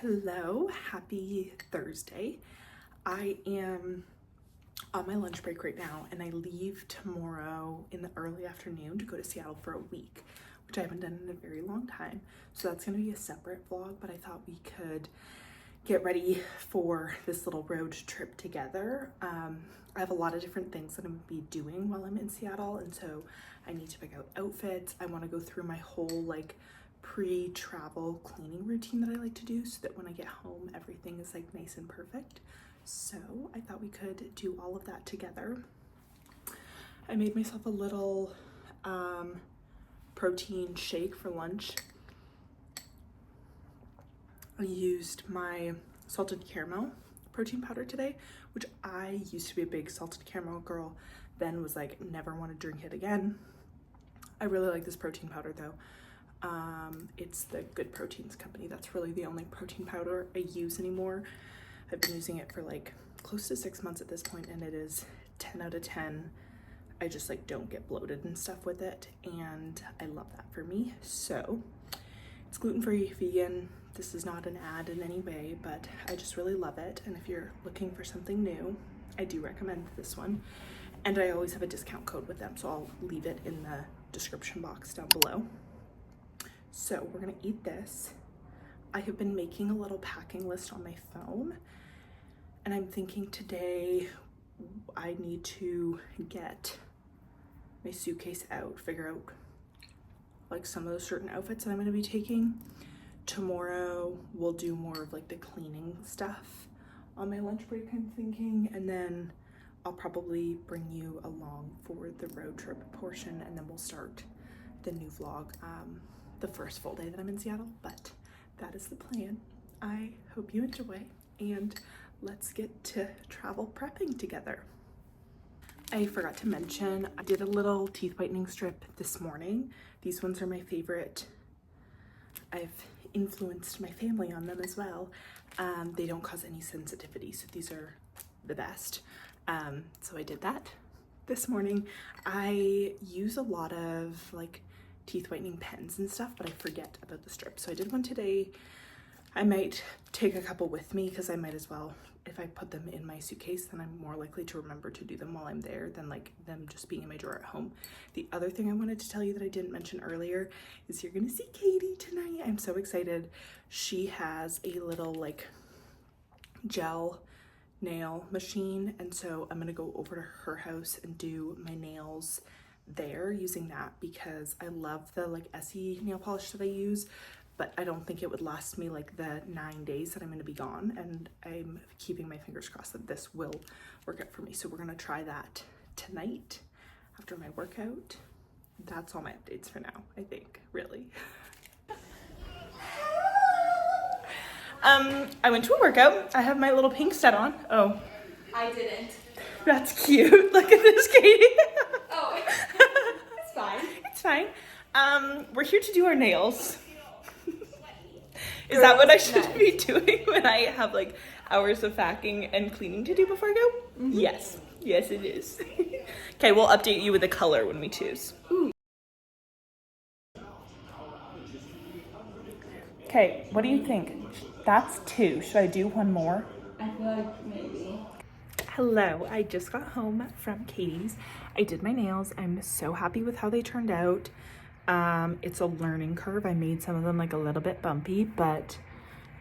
Hello, happy Thursday. I am on my lunch break right now and I leave tomorrow in the early afternoon to go to Seattle for a week, which I haven't done in a very long time. So that's going to be a separate vlog, but I thought we could get ready for this little road trip together. I have a lot of different things that I'm going to be doing while I'm in Seattle, and so I need to pick out outfits. I want to go through my whole pre-travel cleaning routine that I like to do so that when I get home everything is nice and perfect. So I thought we could do all of that together. I made myself a little protein shake for lunch. I used my salted caramel protein powder today, which I used to be a big salted caramel girl, then was never want to drink it again. I really like this protein powder though. It's the Good Proteins company. That's really the only protein powder I use anymore. I've been using it for close to 6 months at this point, and it is 10 out of 10. I just don't get bloated and stuff with it, and I love that for me. So it's gluten-free, vegan. This is not an ad in any way, but I just really love it. And if you're looking for something new, I do recommend this one. And I always have a discount code with them, so I'll leave it in the description box down below. So we're gonna eat this. I have been making a little packing list on my phone, and I'm thinking today I need to get my suitcase out, figure out some of the certain outfits that I'm gonna be taking. Tomorrow we'll do more of the cleaning stuff on my lunch break, I'm thinking, and then I'll probably bring you along for the road trip portion, and then we'll start the new vlog the first full day that I'm in Seattle. But that is the plan. I hope you enjoy, and let's get to travel prepping together. I forgot to mention, I did a little teeth whitening strip this morning. These ones are my favorite. I've influenced my family on them as well. They don't cause any sensitivity, so these are the best. So I did that this morning. I use a lot of teeth whitening pens and stuff, but I forget about the strip. So I did one today. I might take a couple with me because I might as well. If I put them in my suitcase, then I'm more likely to remember to do them while I'm there than them just being in my drawer at home. The other thing I wanted to tell you that I didn't mention earlier is you're gonna see Katie tonight. I'm so excited. She has a little gel nail machine, and so I'm gonna go over to her house and do my nails there using that, because I love the Essie nail polish that I use, but I don't think it would last me the 9 days that I'm going to be gone, and I'm keeping my fingers crossed that this will work out for me. So we're going to try that tonight after my workout. That's all my updates for now, I think, really. I went to a workout. I have my little pink set on. Oh, I didn't. That's cute. Look at this, Katie. Oh, it's fine. It's fine. We're here to do our nails. Is that what I should be doing when I have hours of packing and cleaning to do before I go? Mm-hmm. Yes. Yes, it is. Okay, we'll update you with the color when we choose. Ooh. Okay, what do you think? That's 2. Should I do one more? I feel maybe. Hello, I just got home from Katie's. I did my nails. I'm so happy with how they turned out. It's a learning curve. I made some of them a little bit bumpy, but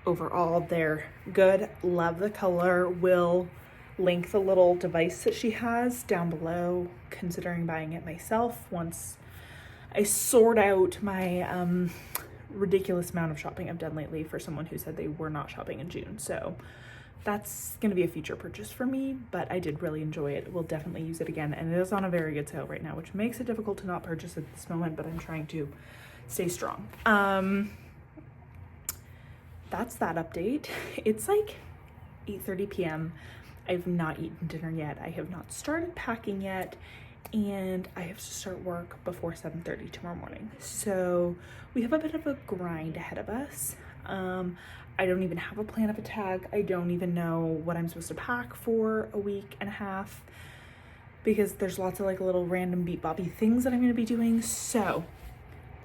overall they're good. Love the color. Will link the little device that she has down below, considering buying it myself once I sort out my ridiculous amount of shopping I've done lately for someone who said they were not shopping in June. So that's going to be a future purchase for me, but I did really enjoy it. We'll definitely use it again, and it is on a very good sale right now, which makes it difficult to not purchase at this moment, but I'm trying to stay strong. That's that update. It's 8:30 p.m. I've not eaten dinner yet. I have not started packing yet, and I have to start work before 7:30 tomorrow morning. So we have a bit of a grind ahead of us. I don't even have a plan of attack. I don't even know what I'm supposed to pack for a week and a half, because there's lots of little random beat bobby things that I'm going to be doing. So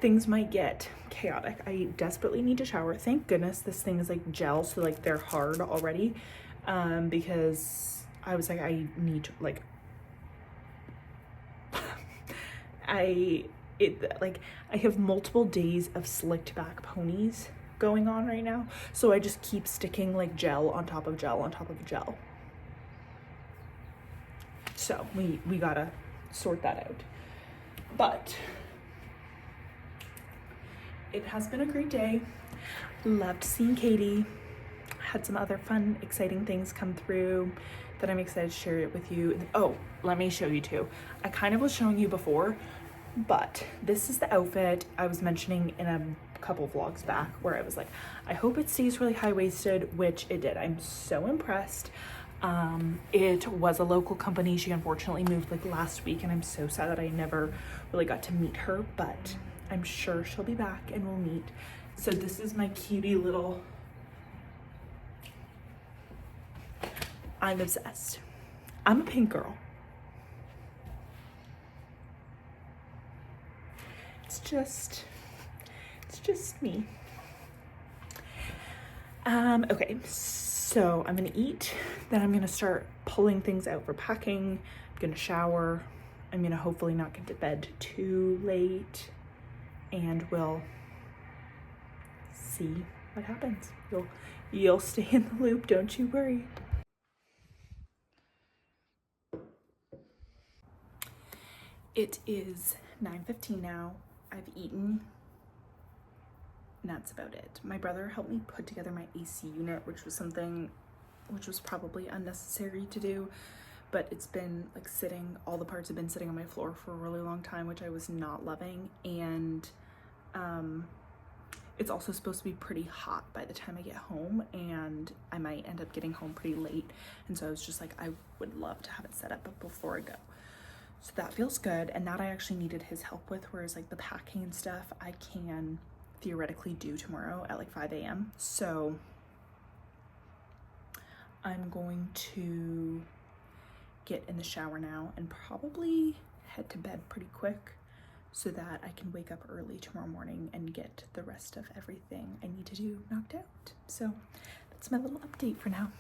things might get chaotic. I desperately need to shower. Thank goodness this thing is like gel, so like they're hard already, because I was like, I need to like I have multiple days of slicked back ponies going on right now, so I just keep sticking like gel on top of gel on top of gel. So we gotta sort that out. But it has been a great day. Loved seeing Katie. Had some other fun, exciting things come through that I'm excited to share it with you. Oh, let me show you too. I kind of was showing you before, but this is the outfit I was mentioning in a couple vlogs back, where I was like, I hope it stays really high-waisted, which it did. I'm so impressed. It was a local company. She unfortunately moved like last week, and I'm so sad that I never really got to meet her, but I'm sure she'll be back and we'll meet. So this is my cutie little, I'm obsessed. I'm a pink girl. It's just me. Okay, so I'm gonna eat, then I'm gonna start pulling things out for packing. I'm gonna shower. I'm gonna hopefully not get to bed too late, and we'll see what happens. You'll stay in the loop, don't you worry. It is 9:15 now. I've eaten, and that's about it. My brother helped me put together my AC unit, which was probably unnecessary to do, but it's been like sitting, all the parts have been sitting on my floor for a really long time, which I was not loving. And it's also supposed to be pretty hot by the time I get home, and I might end up getting home pretty late. And so I was just like, I would love to have it set up before I go. So that feels good. And that I actually needed his help with, whereas like the packing and stuff I can theoretically do tomorrow at like 5 a.m. So I'm going to get in the shower now and probably head to bed pretty quick so that I can wake up early tomorrow morning and get the rest of everything I need to do knocked out. So that's my little update for now.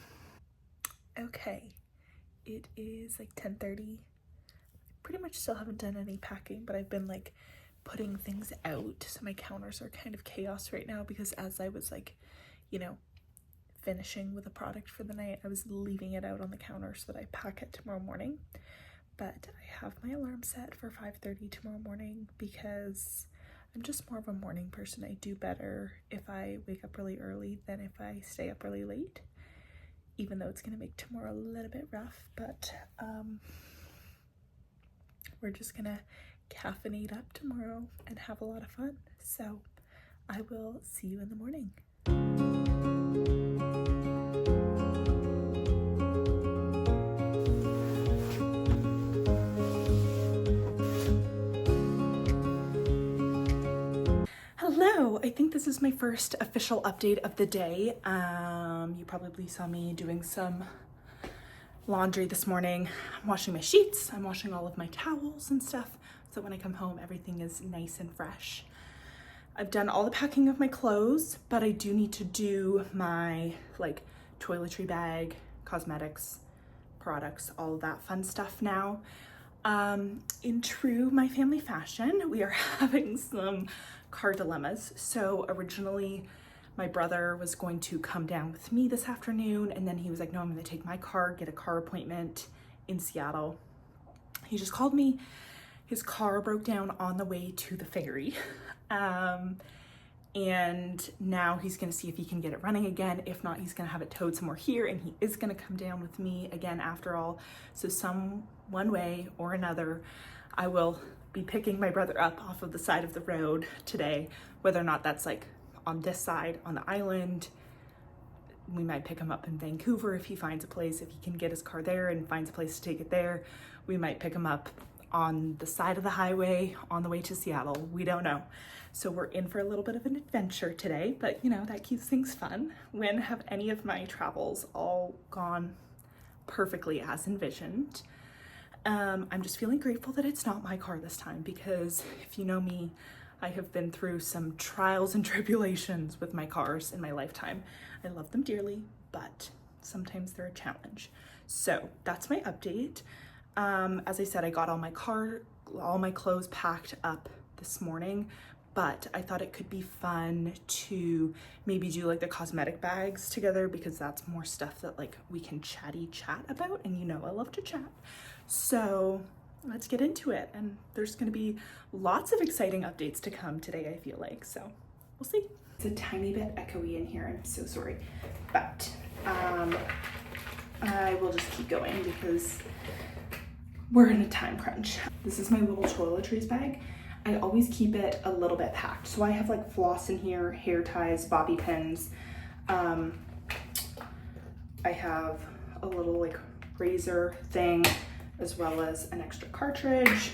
Okay, it is like 10:30. Pretty much still haven't done any packing, but I've been like putting things out, so my counters are kind of chaos right now, because as I was like, you know, finishing with a product for the night, I was leaving it out on the counter so that I pack it tomorrow morning. But I have my alarm set for 5:30 tomorrow morning because I'm just more of a morning person. I do better if I wake up really early than if I stay up really late, even though it's gonna make tomorrow a little bit rough. But we're just gonna caffeinate up tomorrow and have a lot of fun. So I will see you in the morning. Hello, I think this is my first official update of the day. You probably saw me doing some laundry this morning. I'm washing my sheets, I'm washing all of my towels and stuff, so when I come home everything is nice and fresh. I've done all the packing of my clothes, but I do need to do my like toiletry bag, cosmetics, products, all of that fun stuff now. In true my family fashion, we are having some car dilemmas. So originally my brother was going to come down with me this afternoon, and then he was like, no, I'm gonna take my car, get a car appointment in Seattle. He just called me. His car broke down on the way to the ferry. And now he's gonna see if he can get it running again. If not, he's gonna have it towed somewhere here, and he is gonna come down with me again after all. So one way or another, I will be picking my brother up off of the side of the road today, whether or not that's like on this side on the island. We might pick him up in Vancouver if he finds a place, if he can get his car there and finds a place to take it there. We might pick him up on the side of the highway on the way to Seattle. We don't know. So we're in for a little bit of an adventure today, but you know, that keeps things fun. When have any of my travels all gone perfectly as envisioned? I'm just feeling grateful that it's not my car this time, because if you know me, I have been through some trials and tribulations with my cars in my lifetime. I love them dearly, but sometimes they're a challenge. So that's my update. As I said, I got all my clothes packed up this morning, but I thought it could be fun to maybe do like the cosmetic bags together, because that's more stuff that like we can chat about, and you know I love to chat. So let's get into it, and there's gonna be lots of exciting updates to come today, I feel like, so we'll see. It's a tiny bit echoey in here, I'm so sorry, but I will just keep going because we're in a time crunch. This is my little toiletries bag. I always keep it a little bit packed. So I have like floss in here, hair ties, bobby pins. I have a little like razor thing, as well as an extra cartridge.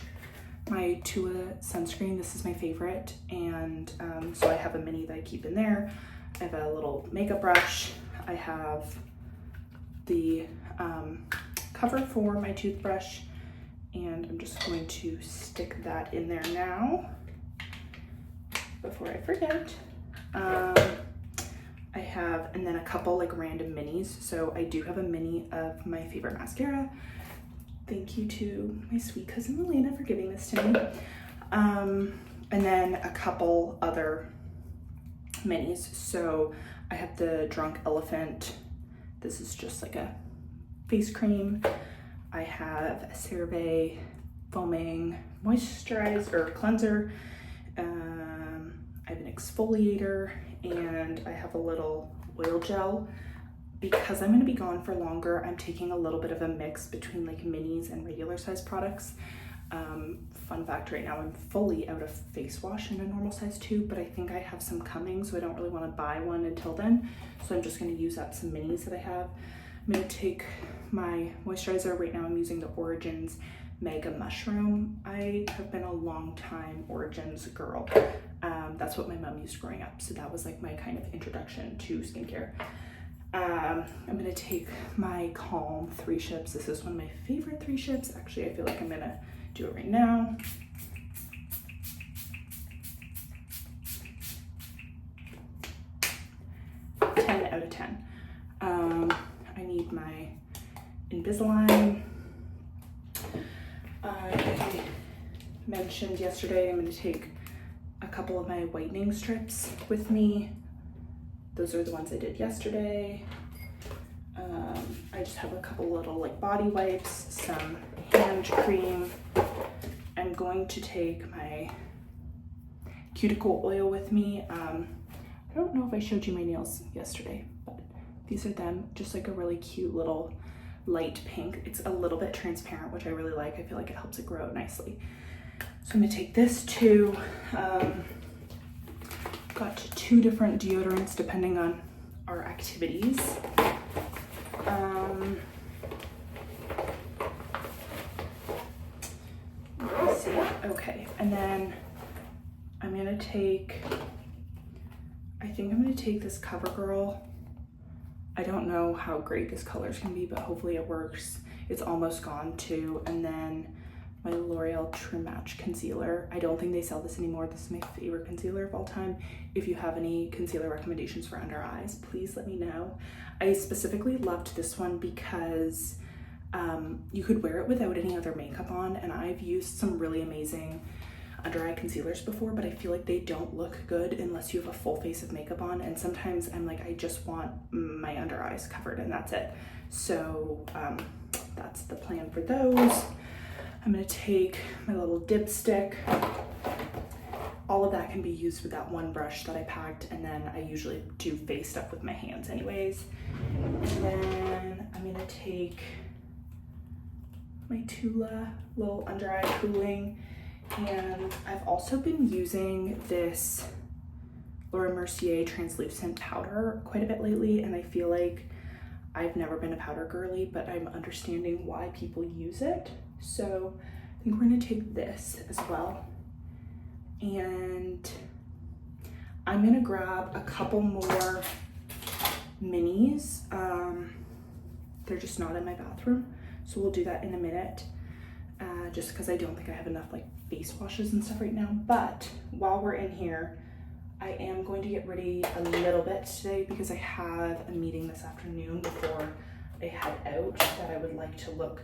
My Tua sunscreen, this is my favorite. And so I have a mini that I keep in there. I have a little makeup brush. I have the cover for my toothbrush, and I'm just going to stick that in there now before I forget. I have, and then a couple like random minis. So I do have a mini of my favorite mascara. Thank you to my sweet cousin Elena for giving this to me. And then a couple other minis. So I have the Drunk Elephant. This is just like a face cream. I have a CeraVe foaming moisturizer or cleanser. I have an exfoliator, and I have a little oil gel. Because I'm going to be gone for longer, I'm taking a little bit of a mix between like minis and regular size products. Fun fact, right now I'm fully out of face wash in a normal size tube, but I think I have some coming, so I don't really want to buy one until then. So I'm just going to use up some minis that I have. I'm going to take my moisturizer. Right now I'm using the Origins Mega Mushroom. I have been a long time Origins girl. That's what my mom used growing up, so that was like my kind of introduction to skincare. I'm gonna take my Calm 3 Ships. This is one of my favorite 3 Ships. Actually, I feel like I'm gonna do it right now. Ten out of 10. I need my Invisalign. I mentioned yesterday I'm gonna take a couple of my whitening strips with me. Those are the ones I did yesterday. I just have a couple little like body wipes, some hand cream. I'm going to take my cuticle oil with me. I don't know if I showed you my nails yesterday, but these are them, just like a really cute little light pink. It's a little bit transparent, which I really like. I feel like it helps it grow out nicely. So I'm gonna take this too. Got 2 different deodorants depending on our activities. Let's see. Okay, and then I'm gonna take, I think I'm gonna take this CoverGirl. I don't know how great this color is gonna be, but hopefully it works. It's almost gone too. And then my L'Oreal True Match concealer. I don't think they sell this anymore. This is my favorite concealer of all time. If you have any concealer recommendations for under eyes, please let me know. I specifically loved this one because you could wear it without any other makeup on, and I've used some really amazing under eye concealers before, but I feel like they don't look good unless you have a full face of makeup on, and sometimes I'm like, I just want my under eyes covered and that's it. So that's the plan for those. I'm gonna take my little dipstick. All of that can be used with that one brush that I packed, and then I usually do face stuff with my hands anyways. And then I'm gonna take my Tula little under eye cooling, and I've also been using this Laura Mercier translucent powder quite a bit lately, and I feel like I've never been a powder girly, but I'm understanding why people use it. So I think we're gonna take this as well. And I'm gonna grab a couple more minis. They're just not in my bathroom, so we'll do that in a minute. just because I don't think I have enough like face washes and stuff right now. But while we're in here, I am going to get ready a little bit today because I have a meeting this afternoon before I head out that I would like to look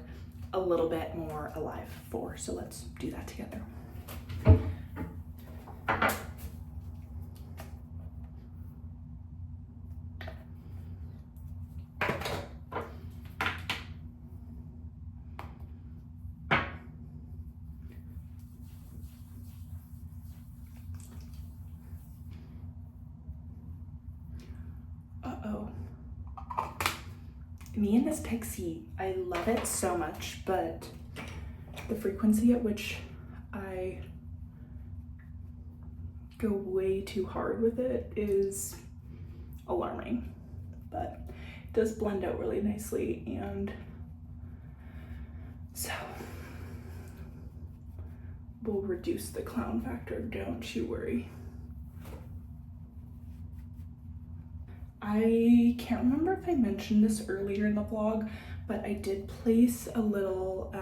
a little bit more alive for. So let's do that together. Uh-oh. Me and this pixie, I love it so much, but the frequency at which I go way too hard with it is alarming. But it does blend out really nicely, and so we'll reduce the clown factor, don't you worry. I can't remember if I mentioned this earlier in the vlog, but I did place a little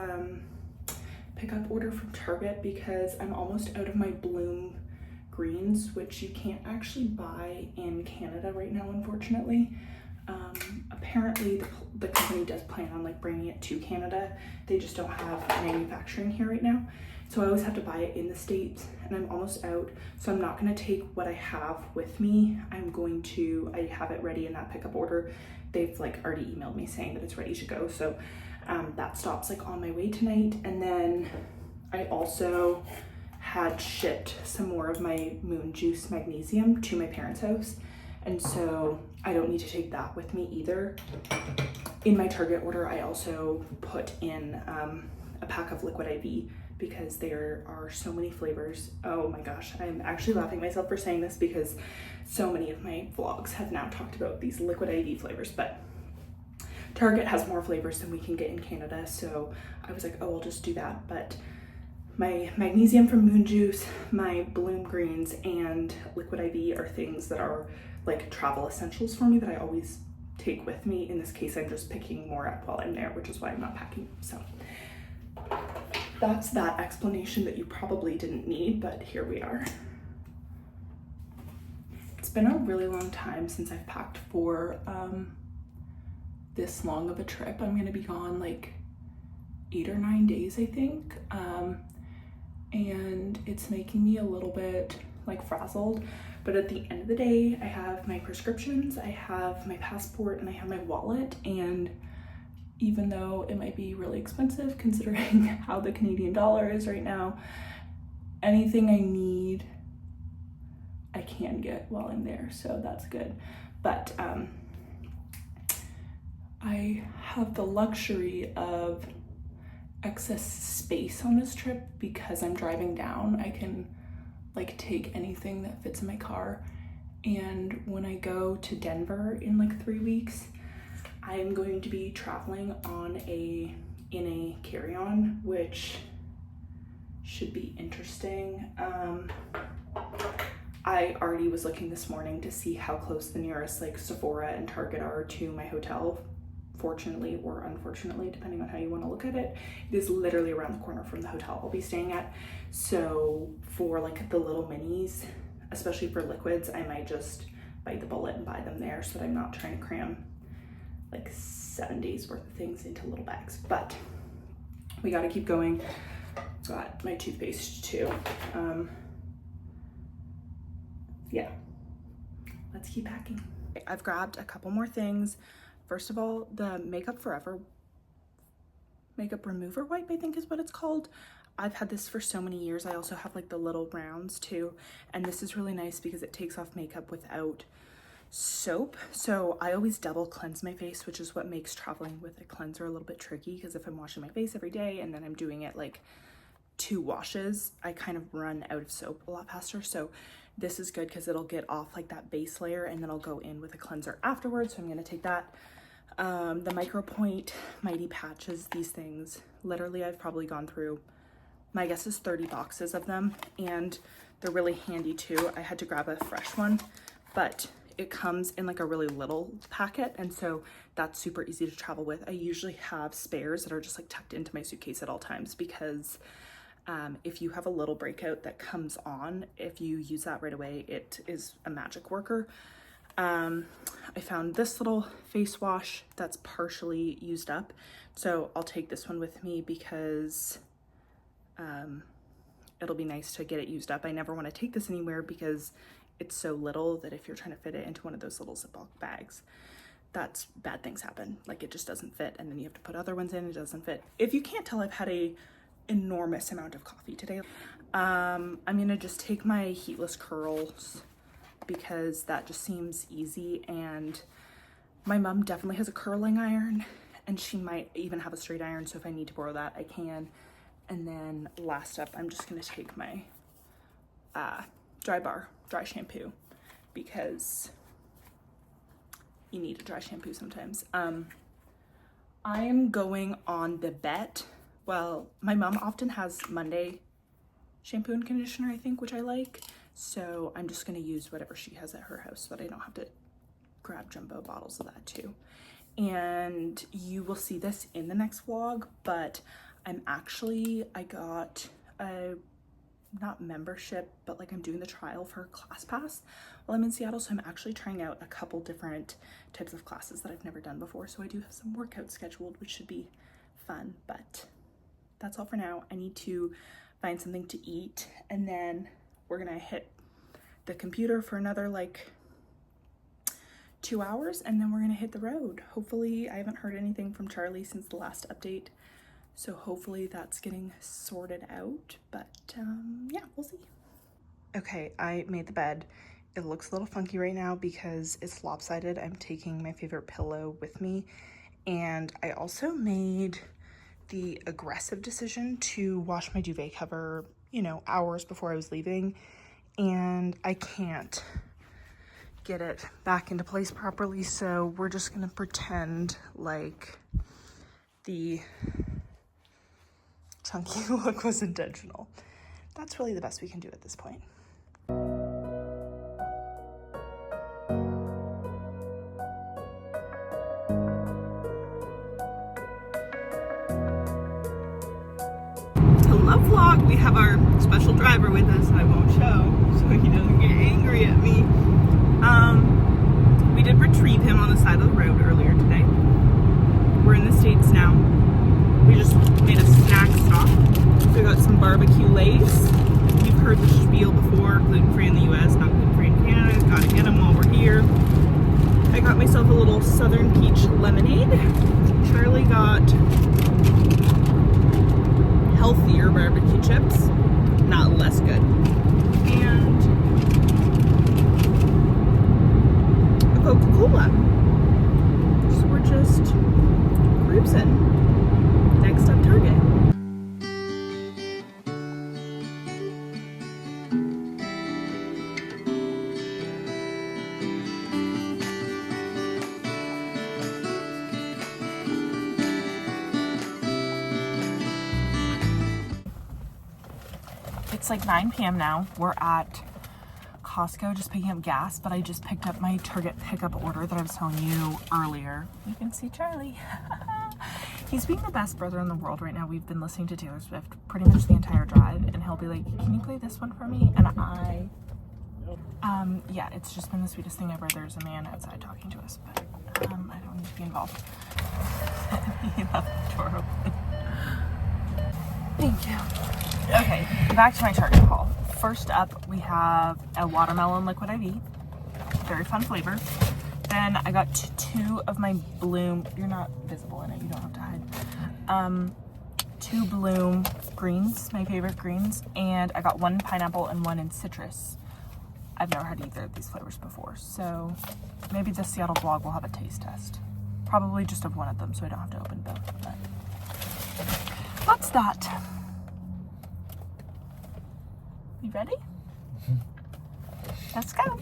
pickup order from Target because I'm almost out of my bloom greens, which you can't actually buy in Canada right now, unfortunately. Apparently the company does plan on like bringing it to Canada. They just don't have manufacturing here right now. So I always have to buy it in the States, and I'm almost out. So I'm not gonna take what I have with me. I have it ready in that pickup order. They've like already emailed me saying that it's ready to go. So that stops like on my way tonight. And then I also had shipped some more of my Moon Juice magnesium to my parents' house. And so I don't need to take that with me either. In my Target order, I also put in a pack of liquid IV because there are so many flavors. Oh my gosh, I'm actually laughing myself for saying this because so many of my vlogs have now talked about these liquid IV flavors, but Target has more flavors than we can get in Canada. So I was like, oh, I'll just do that. But my magnesium from Moon Juice, my Bloom Greens, and liquid IV are things that are like travel essentials for me that I always take with me. In this case, I'm just picking more up while I'm there, which is why I'm not packing. So that's that explanation that you probably didn't need, but here we are. It's been a really long time since I've packed for this long of a trip. I'm gonna be gone like 8 or 9 days, I think. And it's making me a little bit like frazzled, but at the end of the day, I have my prescriptions, I have my passport, and I have my wallet. And even though it might be really expensive considering how the Canadian dollar is right now, anything I need, I can get while I'm there, so that's good. But I have the luxury of excess space on this trip because I'm driving down. I can like take anything that fits in my car. And when I go to Denver in like 3 weeks, I'm going to be traveling in a carry-on, which should be interesting. I already was looking this morning to see how close the nearest like Sephora and Target are to my hotel. Fortunately or unfortunately, depending on how you want to look at it, it is literally around the corner from the hotel I'll be staying at. So for like the little minis, especially for liquids, I might just bite the bullet and buy them there so that I'm not trying to cram like 7 days worth of things into little bags. But we got to keep going. Got my toothpaste too. Yeah, let's keep packing. I've grabbed a couple more things. First of all, the Makeup Forever makeup remover wipe, I think is what it's called. I've had this for so many years. I also have like the little rounds too, and this is really nice because it takes off makeup without soap. So I always double cleanse my face, which is what makes traveling with a cleanser a little bit tricky, because if I'm washing my face every day and then I'm doing it like 2 washes, I kind of run out of soap a lot faster. So this is good because it'll get off like that base layer and then I'll go in with a cleanser afterwards. So I'm gonna take that. The Micro Point Mighty Patches, these things, literally I've probably gone through, my guess is 30 boxes of them, and they're really handy too. I had to grab a fresh one, but it comes in like a really little packet, and so that's super easy to travel with. I usually have spares that are just like tucked into my suitcase at all times because if you have a little breakout that comes on, if you use that right away, it is a magic worker. I found this little face wash that's partially used up, so I'll take this one with me because it'll be nice to get it used up. I never want to take this anywhere because it's so little that if you're trying to fit it into one of those little Ziploc bags, that's bad things happen. Like it just doesn't fit, and then you have to put other ones in, it doesn't fit. If you can't tell, I've had a enormous amount of coffee today. I'm gonna just take my heatless curls because that just seems easy, and my mom definitely has a curling iron and she might even have a straight iron, so if I need to borrow that, I can. And then last up, I'm just gonna take my dry shampoo because you need a dry shampoo sometimes. I am going on the bet. Well, my mom often has Monday shampoo and conditioner, I think, which I like. So I'm just gonna use whatever she has at her house so that I don't have to grab jumbo bottles of that too. And you will see this in the next vlog, but I got a, not membership, but like I'm doing the trial for ClassPass while I'm in Seattle. So I'm actually trying out a couple different types of classes that I've never done before. So I do have some workouts scheduled, which should be fun, but that's all for now. I need to find something to eat, and then we're gonna hit the computer for another like 2 hours, and then we're gonna hit the road. Hopefully, I haven't heard anything from Charlie since the last update, so hopefully that's getting sorted out, but yeah, we'll see. Okay, I made the bed. It looks a little funky right now because it's lopsided. I'm taking my favorite pillow with me, and I also made the aggressive decision to wash my duvet cover, you know, hours before I was leaving, and I can't get it back into place properly, so we're just gonna pretend like the chunky look was intentional. That's really the best we can do at this point. Hello vlog, we have our special driver with us. I won't show so he doesn't get angry at me. We did retrieve him on the side of the road earlier today. We're in the States now. We just made a snack stop. So we got some barbecue lays. You've heard the spiel before, gluten-free in the US, not gluten-free in Canada. Gotta get them while we're here. I got myself a little Southern Peach lemonade. Charlie got healthier barbecue chips, not less good. And a Coca-Cola. So we're just cruising. Next up, Target. It's like 9 p.m. now. We're at Costco just picking up gas, but I just picked up my Target pickup order that I was telling you earlier. You can see Charlie. He's being the best brother in the world right now. We've been listening to Taylor Swift pretty much the entire drive, and he'll be like, can you play this one for me? And yeah, it's just been the sweetest thing ever. There's a man outside talking to us, but I don't need to be involved. He left the door open. Thank you. Okay, back to my Target haul. First up, we have a watermelon liquid IV. Very fun flavor. Then I got two of my Bloom, you're not visible in it, you don't have to hide. 2 Bloom greens, my favorite greens, and I got 1 pineapple and 1 in citrus. I've never had either of these flavors before, so maybe the Seattle vlog will have a taste test. Probably just of one of them, so I don't have to open both, but that's that. You ready? Let's go.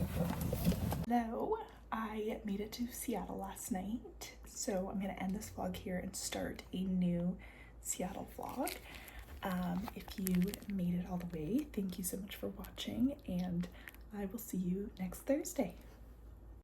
Hello, I made it to Seattle last night, so I'm gonna end this vlog here and start a new Seattle vlog. If you made it all the way, thank you so much for watching, and I will see you next Thursday.